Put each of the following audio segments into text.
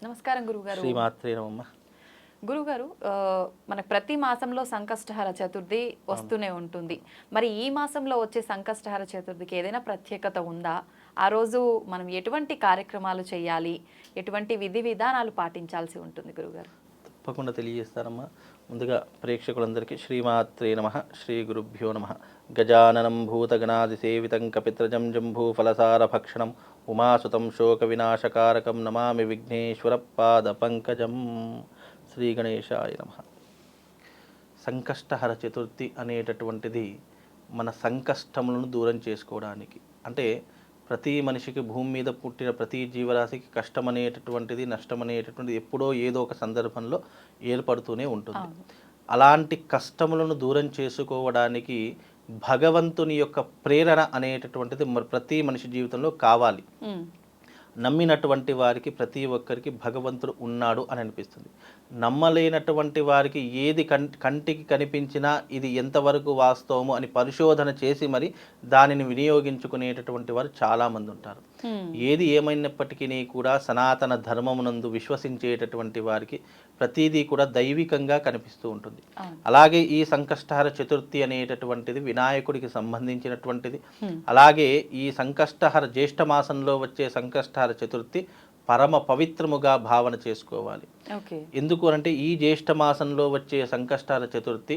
నమస్కారం గురుగారు. శ్రీమాత్రే నమః. గురుగారు, మనకు ప్రతి మాసంలో సంకష్టహర చతుర్థి వస్తూనే ఉంటుంది. మరి ఈ మాసంలో వచ్చే సంకష్టహర చతుర్థికి ఏదైనా ప్రత్యేకత ఉందా? ఆ రోజు మనం ఎటువంటి కార్యక్రమాలు చేయాలి? ఎటువంటి విధి విధానాలు పాటించాల్సి ఉంటుంది గురుగారు? తప్పకుండా తెలియజేస్తారమ్మా. ముందుగా ప్రేక్షకులందరికీ శ్రీమాత్రే నమః, శ్రీ గురుభ్యో నమః. గజాననం భూతగణాదిసేవితం కపిత్రజం జంబూఫలసార భక్షణం ఉమాసుతం శోక వినాశకారకం నమామి విఘ్నేశ్వర పాద పంకజం. శ్రీ గణేశాయ నమః. సంకష్టహర చతుర్థి అనేటటువంటిది మన సంకష్టములను దూరం చేసుకోవడానికి, అంటే ప్రతి మనిషికి భూమి మీద పుట్టిన ప్రతి జీవరాశికి కష్టం అనేటటువంటిది, నష్టం అనేటటువంటిది ఎప్పుడో ఏదో ఒక సందర్భంలో ఏర్పడుతూనే ఉంటుంది. అలాంటి కష్టములను దూరం చేసుకోవడానికి భగవంతుని యొక్క ప్రేరణ అనేటటువంటిది ప్రతి మనిషి జీవితంలో కావాలి. నమ్మినటువంటి వారికి ప్రతి ఒక్కరికి భగవంతుడు ఉన్నాడు అని అనిపిస్తుంది. నమ్మలేనటువంటి వారికి ఏది కంటికి కనిపించినా ఇది ఎంతవరకు వాస్తవము అని పరిశోధన చేసి మరి దానిని వినియోగించుకునేటటువంటి వారు చాలామంది ఉంటారు. ఏది ఏమైనప్పటికీ కూడా సనాతన ధర్మమునందు విశ్వసించేటటువంటి వారికి ప్రతిదీ కూడా దైవికంగా కనిపిస్తూ ఉంటుంది. అలాగే ఈ సంకష్టహర చతుర్థి అనేటటువంటిది వినాయకుడికి సంబంధించినటువంటిది. అలాగే ఈ సంకష్టహర జ్యేష్ఠ మాసంలో వచ్చే సంకష్టహర చతుర్థి పరమ పవిత్రముగా భావన చేసుకోవాలి. ఎందుకు అంటే ఈ జ్యేష్ఠ మాసంలో వచ్చే సంకష్టహర చతుర్థి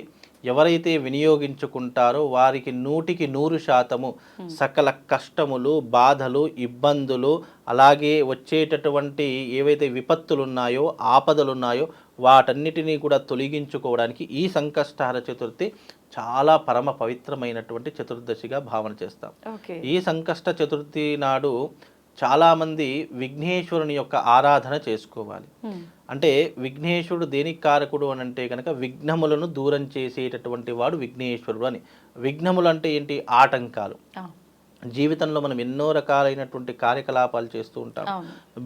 ఎవరైతే వినియోగించుకుంటారో వారికి 100% సకల కష్టములు, బాధలు, ఇబ్బందులు, అలాగే వచ్చేటటువంటి ఏవైతే విపత్తులు ఉన్నాయో, ఆపదలు ఉన్నాయో వాటన్నిటినీ కూడా తొలగించుకోవడానికి ఈ సంకష్టహర చతుర్థి చాలా పరమ పవిత్రమైనటువంటి చతుర్దశిగా భావన చేస్తాం. ఈ సంకష్ట చతుర్థి నాడు చాలామంది విఘ్నేశ్వరుని యొక్క ఆరాధన చేసుకోవాలి. అంటే విఘ్నేశ్వరుడు దేనికి కారకుడు అని అంటే కనుక విఘ్నములను దూరం చేసేటటువంటి వాడు విఘ్నేశ్వరుడు అని. విఘ్నములు అంటే ఏంటి? ఆటంకాలు. జీవితంలో మనం ఎన్నో రకాలైనటువంటి కార్యకలాపాలు చేస్తూ ఉంటాం.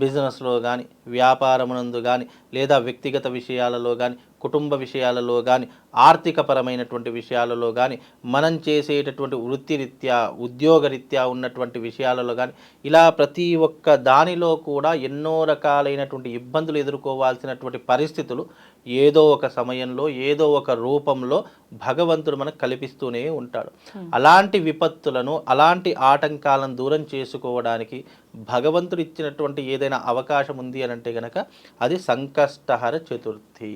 బిజినెస్లో కానీ, వ్యాపారమునందు కానీ, లేదా వ్యక్తిగత విషయాలలో కానీ, కుటుంబ విషయాలలో కానీ, ఆర్థికపరమైనటువంటి విషయాలలో కానీ, మనం చేసేటటువంటి వృత్తిరీత్యా, ఉద్యోగరీత్యా ఉన్నటువంటి విషయాలలో కానీ, ఇలా ప్రతి ఒక్క దానిలో కూడా ఎన్నో రకాలైనటువంటి ఇబ్బందులు ఎదుర్కోవాల్సినటువంటి పరిస్థితులు ఏదో ఒక సమయంలో, ఏదో ఒక రూపంలో భగవంతుడు మనకు కల్పిస్తూనే ఉంటాడు. అలాంటి విపత్తులను, అలాంటి ఆటంకాలను దూరం చేసుకోవడానికి భగవంతుడు ఇచ్చినటువంటి ఏదైనా అవకాశం ఉంది అని అంటే కనుక అది సంకష్టహర చతుర్థి.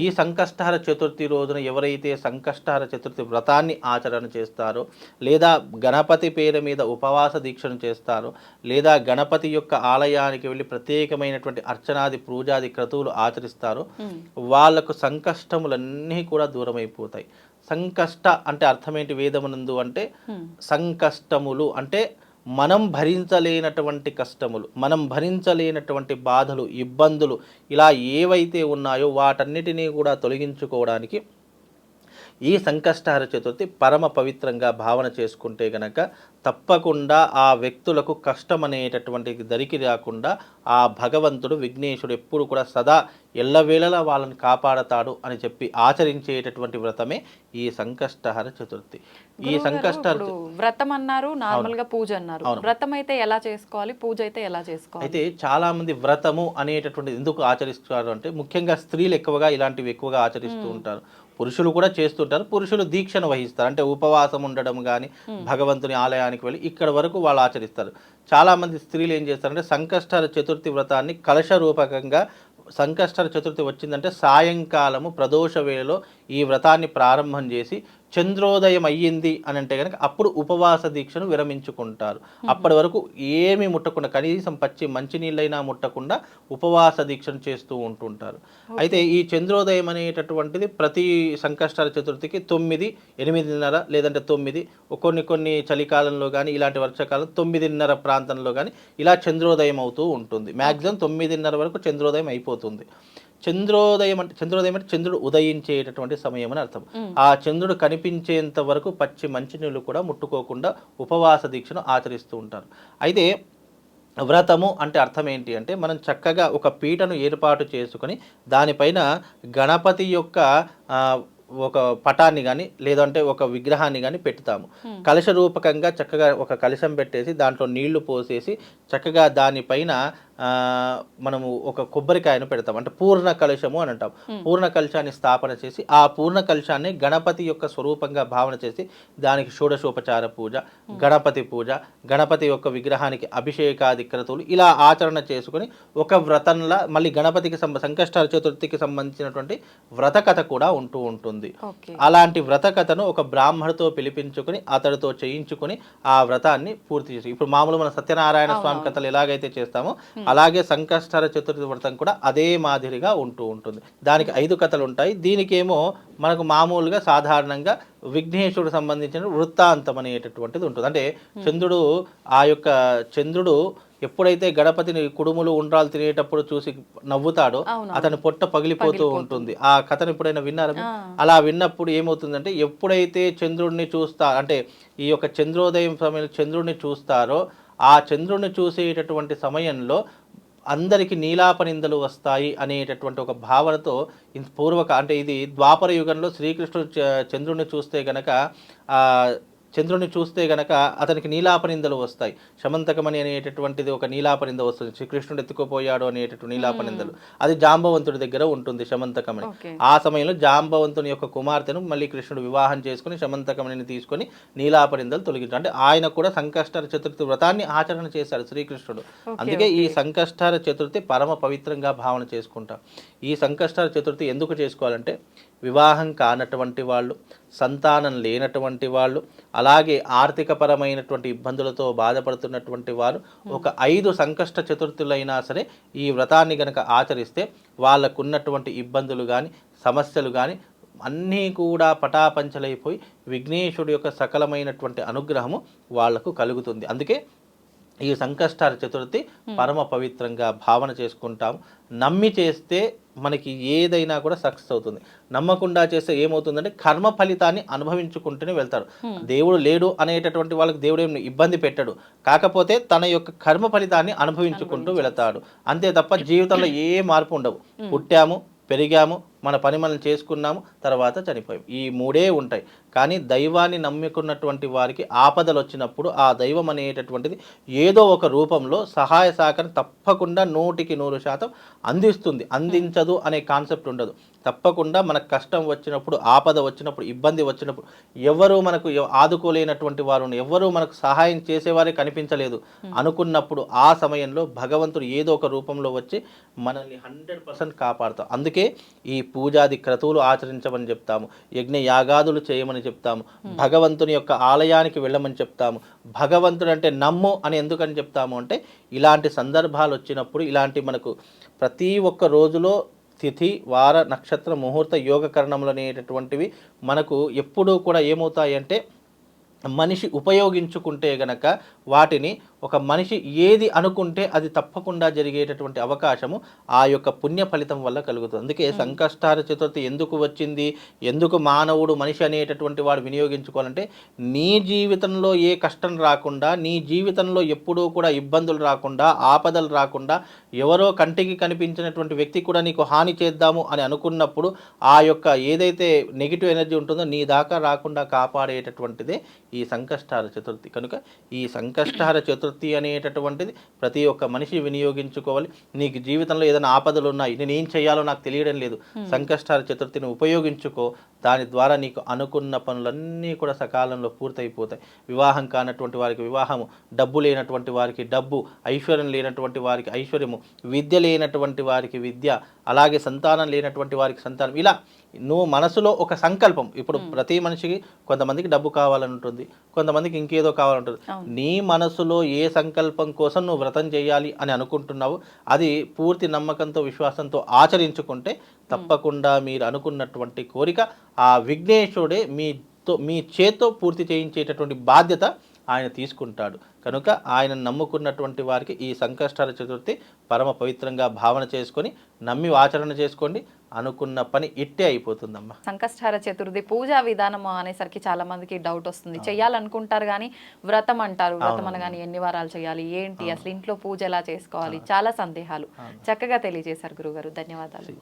ఈ సంకష్టహర చతుర్థి రోజున ఎవరైతే సంకష్టహర చతుర్థి వ్రతాన్ని ఆచరణ చేస్తారో, లేదా గణపతి పేరు మీద ఉపవాస దీక్షను చేస్తారో, లేదా గణపతి యొక్క ఆలయానికి వెళ్ళి ప్రత్యేకమైనటువంటి అర్చనాది పూజాది క్రతువులు ఆచరిస్తారో వాళ్లకు సంకష్టములన్నీ కూడా దూరమైపోతాయి. సంకష్ట అంటే అర్థమేంటి వేదమునందు అంటే సంకష్టములు అంటే మనం భరించలేనటువంటి కష్టములు, మనం భరించలేనటువంటి బాధలు, ఇబ్బందులు ఇలా ఏవైతే ఉన్నాయో వాటన్నిటినీ కూడా తొలగించుకోవడానికి ఈ సంకష్టహర చతుర్థి పరమ పవిత్రంగా భావన చేసుకుంటే గనక తప్పకుండా ఆ వ్యక్తులకు కష్టం అనేటటువంటిది దరికి రాకుండా ఆ భగవంతుడు విఘ్నేశుడు ఎప్పుడు కూడా సదా ఎల్లవేళలా వాళ్ళని కాపాడతాడు అని చెప్పి ఆచరించేటటువంటి వ్రతమే ఈ సంకష్టహర చతుర్థి. ఈ సంకష్టహర వ్రతం అన్నారు, నార్మల్ గా పూజ అన్నారు. వ్రతం అయితే ఎలా చేసుకోవాలి, పూజ అయితే ఎలా చేసుకోవాలి? అయితే చాలా మంది వ్రతము అనేటటువంటి ఎందుకు ఆచరిస్తారు అంటే ముఖ్యంగా స్త్రీలు ఎక్కువగా ఇలాంటివి ఎక్కువగా ఆచరిస్తూ ఉంటారు. పురుషులు కూడా చేస్తుంటారు. పురుషులు దీక్షను వహిస్తారు, అంటే ఉపవాసం ఉండడం కానీ, భగవంతుని ఆలయానికి వెళ్ళి ఇక్కడ వరకు వాళ్ళు ఆచరిస్తారు. చాలామంది స్త్రీలు ఏం చేస్తారంటే సంకష్టహర చతుర్థి వ్రతాన్ని కలశ రూపకంగా సంకష్టహర చతుర్థి వచ్చిందంటే సాయంకాలము ప్రదోష వేళలో ఈ వ్రతాన్ని ప్రారంభం చేసి చంద్రోదయం అయ్యింది అని అంటే కనుక అప్పుడు ఉపవాస దీక్షను విరమించుకుంటారు. అప్పటి వరకు ఏమీ ముట్టకుండా, కనీసం పచ్చి మంచినీళ్ళైనా ముట్టకుండా ఉపవాస దీక్షను చేస్తూ ఉంటుంటారు. అయితే ఈ చంద్రోదయం అనేటటువంటిది ప్రతి సంకష్టహర చతుర్థికి 9, 8:30 లేదంటే 9, కొన్ని చలికాలంలో కానీ ఇలాంటి వర్షాకాలం 9:30 ప్రాంతంలో కానీ ఇలా చంద్రోదయం అవుతూ ఉంటుంది. మ్యాక్సిమం 9:30 వరకు చంద్రోదయం అయిపోతుంది. చంద్రోదయం అంటే చంద్రుడు ఉదయించేటటువంటి సమయం అని అర్థం. ఆ చంద్రుడు కనిపించేంత వరకు పచ్చి మంచినీళ్ళు కూడా ముట్టుకోకుండా ఉపవాస దీక్షను ఆచరిస్తూ ఉంటారు. అయితే వ్రతము అంటే అర్థం ఏంటి అంటే మనం చక్కగా ఒక పీటను ఏర్పాటు చేసుకొని దానిపైన గణపతి యొక్క ఒక పటాన్ని కానీ లేదంటే ఒక విగ్రహాన్ని కానీ పెడతాము. కలశ రూపకంగా చక్కగా ఒక కలశం పెట్టేసి దాంట్లో నీళ్లు పోసేసి చక్కగా దానిపైన మనము ఒక కొబ్బరికాయను పెడతాం, అంటే పూర్ణ కలశము అని అంటాం. పూర్ణ కలశాన్ని స్థాపన చేసి ఆ పూర్ణ కలశాన్ని గణపతి యొక్క స్వరూపంగా భావన చేసి దానికి షోడశోపచార పూజ, గణపతి పూజ, గణపతి యొక్క విగ్రహానికి అభిషేకాది క్రతువులు ఇలా ఆచరణ చేసుకుని ఒక వ్రతంలా మళ్ళీ గణపతికి సంకష్ట చతుర్థికి సంబంధించినటువంటి వ్రత కథ కూడా ఉంటూ ఉంటుంది. అలాంటి వ్రత కథను ఒక బ్రాహ్మణుతో పిలిపించుకుని అతడితో చేయించుకుని ఆ వ్రతాన్ని పూర్తి చేసి, ఇప్పుడు మామూలు మన సత్యనారాయణ స్వామి కథలు ఎలాగైతే చేస్తామో అలాగే సంకష్టహర చతుర్థి వ్రతం కూడా అదే మాదిరిగా ఉంటూ ఉంటుంది. దానికి 5 కథలు ఉంటాయి. దీనికేమో మనకు మామూలుగా సాధారణంగా విఘ్నేశ్వరుడు సంబంధించిన వృత్తాంతం అనేటటువంటిది ఉంటుంది. అంటే చంద్రుడు ఎప్పుడైతే గణపతిని కుడుములు ఉండ్రాలు తినేటప్పుడు చూసి నవ్వుతాడో అతని పొట్ట పగిలిపోతూ ఉంటుంది. ఆ కథను ఎప్పుడైనా విన్నారా? అలా విన్నప్పుడు ఏమవుతుందంటే ఎప్పుడైతే చంద్రుడిని అంటే ఈ యొక్క చంద్రోదయం సమయంలో చంద్రుడిని చూస్తారో ఆ చంద్రుడిని చూసేటటువంటి సమయంలో అందరికీ నీలాపనిందలు వస్తాయి అనేటటువంటి ఒక భావనతో అంటే ఇది ద్వాపర యుగంలో శ్రీకృష్ణుడు చంద్రుడిని చూస్తే గనక అతనికి నీలాపనిందలు వస్తాయి. శమంతకమణి అనేటటువంటిది ఒక నీలాపనింద వస్తుంది. శ్రీకృష్ణుడు ఎత్తుకుపోయాడు అనేటటువంటి నీలాపనిందలు, అది జాంబవంతుడి దగ్గర ఉంటుంది శమంతకమణి. ఆ సమయంలో జాంబవంతుని యొక్క కుమార్తెను మళ్ళీ కృష్ణుడు వివాహం చేసుకుని శమంతకమణిని తీసుకొని నీలాపనిందలు తొలగించాడు. అంటే ఆయన కూడా సంకష్టహర చతుర్థి వ్రతాన్ని ఆచరణ చేశాడు శ్రీకృష్ణుడు. అందుకే ఈ సంకష్టహర చతుర్థి పరమ పవిత్రంగా భావన చేసుకుంటాం. ఈ సంకష్టహర చతుర్థి ఎందుకు చేసుకోవాలంటే వివాహం కానటువంటి వాళ్ళు, సంతానం లేనటువంటి వాళ్ళు, అలాగే ఆర్థికపరమైనటువంటి ఇబ్బందులతో బాధపడుతున్నటువంటి వారు ఒక 5 సంకష్ట చతుర్థులైనా సరే ఈ వ్రతాన్ని గనక ఆచరిస్తే వాళ్ళకున్నటువంటి ఇబ్బందులు కానీ సమస్యలు కానీ అన్నీ కూడా పటాపంచలైపోయి విఘ్నేశ్వరుడు యొక్క సకలమైనటువంటి అనుగ్రహము వాళ్లకు కలుగుతుంది. అందుకే ఈ సంకష్టహర చతుర్థి పరమ పవిత్రంగా భావన చేసుకుంటాం. నమ్మి చేస్తే మనకి ఏదైనా కూడా సక్సెస్ అవుతుంది. నమ్మకుండా చేస్తే ఏమవుతుందంటే కర్మ ఫలితాన్ని అనుభవించుకుంటూనే వెళ్తాడు. దేవుడు లేడు అనేటటువంటి వాళ్ళకి దేవుడు ఏమి ఇబ్బంది పెట్టడు, కాకపోతే తన యొక్క కర్మ ఫలితాన్ని అనుభవించుకుంటూ వెళతాడు. అంతే తప్ప జీవితంలో ఏ మార్పు ఉండవు. పుట్టాము, పెరిగాము, మన పని మనం చేసుకున్నాము, తర్వాత చనిపోయాం, ఈ 3 ఉంటాయి. కానీ దైవాన్ని నమ్ముకున్నటువంటి వారికి ఆపదలు వచ్చినప్పుడు ఆ దైవం అనేటటువంటిది ఏదో ఒక రూపంలో సహాయ సహకారం తప్పకుండా 100% అందిస్తుంది. అందించదు అనే కాన్సెప్ట్ ఉండదు. తప్పకుండా మనకు కష్టం వచ్చినప్పుడు, ఆపద వచ్చినప్పుడు, ఇబ్బంది వచ్చినప్పుడు ఎవరు మనకు ఆదుకోలేనటువంటి వారు, ఎవరు మనకు సహాయం చేసేవారే కనిపించలేదు అనుకున్నప్పుడు ఆ సమయంలో భగవంతుడు ఏదో ఒక రూపంలో వచ్చి మనల్ని 100% కాపాడుతాం. అందుకే ఈ పూజాది క్రతువులు ఆచరించమని చెప్తాము, యజ్ఞ యాగాదులు చేయమని చెప్తాము, భగవంతుని యొక్క ఆలయానికి వెళ్ళమని చెప్తాము. భగవంతుడు అంటే నమ్ము అని ఎందుకని చెప్తాము అంటే ఇలాంటి సందర్భాలు వచ్చినప్పుడు, ఇలాంటి మనకు ప్రతి ఒక్క రోజులో తిథి, వార, నక్షత్ర, ముహూర్త, యోగకరణములు అనేటటువంటివి మనకు ఎప్పుడూ కూడా ఏమవుతాయి అంటే మనిషి ఉపయోగించుకుంటే గనక వాటిని ఒక మనిషి ఏది అనుకుంటే అది తప్పకుండా జరిగేటటువంటి అవకాశము ఆ యొక్క పుణ్య ఫలితం వల్ల కలుగుతుంది. అందుకే సంకష్టహర చతుర్థి ఎందుకు వచ్చింది, ఎందుకు మానవుడు మనిషి అనేటటువంటి వాడు వినియోగించుకోవాలంటే నీ జీవితంలో ఏ కష్టం రాకుండా, నీ జీవితంలో ఎప్పుడూ కూడా ఇబ్బందులు రాకుండా, ఆపదలు రాకుండా, ఎవరో కంటికి కనిపించినటువంటి వ్యక్తి కూడా నీకు హాని చేద్దాము అని అనుకున్నప్పుడు ఆ యొక్క ఏదైతే నెగిటివ్ ఎనర్జీ ఉంటుందో నీ దాకా రాకుండా కాపాడేటటువంటిదే ఈ సంకష్టహర చతుర్థి. కనుక ఈ సంకష్టహర చతుర్థి అనేటటువంటిది ప్రతి ఒక్క మనిషి వినియోగించుకోవాలి. నీకు జీవితంలో ఏదైనా ఆపదలు ఉన్నాయి, నేను ఏం చేయాలో నాకు తెలియడం లేదు, సంకష్టహర చతుర్థిని ఉపయోగించుకో. దాని ద్వారా నీకు అనుకున్న పనులన్నీ కూడా సకాలంలో పూర్తయిపోతాయి. వివాహం కానటువంటి వారికి వివాహము, డబ్బు లేనటువంటి వారికి డబ్బు, ఐశ్వర్యం లేనటువంటి వారికి ఐశ్వర్యము, విద్య లేనటువంటి వారికి విద్య, అలాగే సంతానం లేనటువంటి వారికి సంతానం. ఇలా నువ్వు మనసులో ఒక సంకల్పం, ఇప్పుడు ప్రతి మనిషికి కొంతమందికి డబ్బు కావాలని ఉంటుంది, కొంతమందికి ఇంకేదో కావాలంటుంది. నీ మనసులో ఏ సంకల్పం కోసం నువ్వు వ్రతం చేయాలి అని అనుకుంటున్నావు అది పూర్తి నమ్మకంతో, విశ్వాసంతో ఆచరించుకుంటే తప్పకుండా మీరు అనుకున్నటువంటి కోరిక ఆ విఘ్నేశ్వరుడే మీ చేత్తో పూర్తి చేయించేటటువంటి బాధ్యత ఆయన తీసుకుంటాడు. కనుక ఆయన నమ్ముకున్నటువంటి వారికి ఈ సంకష్టహర చతుర్థి పరమ పవిత్రంగా భావన చేసుకొని నమ్మి ఆచరణ చేసుకోండి, అనుకున్న పని ఇట్టే అయిపోతుందమ్మా. సంకష్టహర చతుర్థి పూజా విధానం అనేసరికి చాలా మందికి డౌట్ వస్తుంది. చేయాలనుకుంటారు కానీ వ్రతం అంటారు, వ్రతం అనగానే ఎన్ని వారాలు చేయాలి, ఏంటి అసలు ఇంట్లో పూజ ఎలా చేసుకోవాలి, చాలా సందేహాలు చక్కగా తెలియజేశారు గురుగారు. ధన్యవాదాలు.